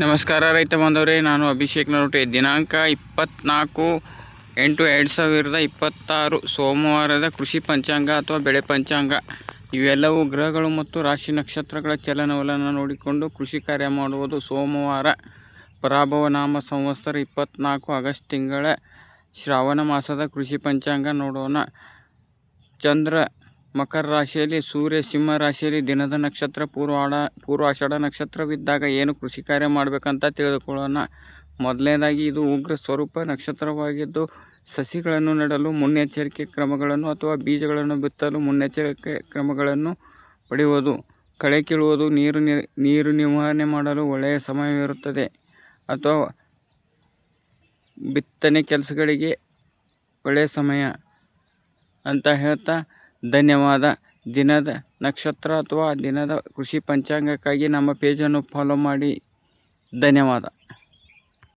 ನಮಸ್ಕಾರ ರೈತ ಬಾಂಧವರೇ, ನಾನು ಅಭಿಷೇಕ್ ನರೋಟೆ. ದಿನಾಂಕ 24/8/2026 ಸೋಮವಾರದ ಕೃಷಿ ಪಂಚಾಂಗ ಅಥವಾ ಬೆಳೆ ಪಂಚಾಂಗ. ಇವೆಲ್ಲವೂ ಗ್ರಹಗಳು ಮತ್ತು ರಾಶಿ ನಕ್ಷತ್ರಗಳ ಚಲನವಲನ ನೋಡಿಕೊಂಡು ಕೃಷಿ ಕಾರ್ಯ ಮಾಡುವುದು. ಸೋಮವಾರ ಪರಾಭವ ನಾಮ ಸಂವತ್ಸರ 24 ಆಗಸ್ಟ್ ತಿಂಗಳ ಶ್ರಾವಣ ಮಾಸದ ಕೃಷಿ ಪಂಚಾಂಗ ನೋಡೋಣ. ಚಂದ್ರ ಮಕರ ರಾಶಿಯಲ್ಲಿ, ಸೂರ್ಯ ಸಿಂಹ ರಾಶಿಯಲ್ಲಿ, ದಿನದ ನಕ್ಷತ್ರ ಪೂರ್ವಾಷಾಢ ನಕ್ಷತ್ರವಿದ್ದಾಗ ಏನು ಕೃಷಿ ಕಾರ್ಯ ಮಾಡಬೇಕಂತ ತಿಳಿದುಕೊಳ್ಳೋಣ. ಮೊದಲನೇದಾಗಿ, ಇದು ಉಗ್ರ ಸ್ವರೂಪ ನಕ್ಷತ್ರವಾಗಿದ್ದು ಸಸಿಗಳನ್ನು ನೆಡಲು ಮುನ್ನೆಚ್ಚರಿಕೆ ಕ್ರಮಗಳನ್ನು ಅಥವಾ ಬೀಜಗಳನ್ನು ಬಿತ್ತಲು ಮುನ್ನೆಚ್ಚರಿಕೆ ಕ್ರಮಗಳನ್ನು ಪಡೆಯುವುದು, ಕಳೆ ಕೀಳುವುದು, ನೀರು ನಿರ್ವಹಣೆ ಮಾಡಲು ಒಳ್ಳೆಯ ಸಮಯವಿರುತ್ತದೆ ಅಥವಾ ಬಿತ್ತನೆ ಕೆಲಸಗಳಿಗೆ ಒಳ್ಳೆಯ ಸಮಯ ಅಂತ ಹೇಳ್ತಾ ಧನ್ಯವಾದ. ದಿನದ ನಕ್ಷತ್ರ ಅಥವಾ ದಿನದ ಕೃಷಿ ಪಂಚಾಂಗಕ್ಕಾಗಿ ನಮ್ಮ ಪೇಜನ್ನು ಫಾಲೋ ಮಾಡಿ. ಧನ್ಯವಾದ.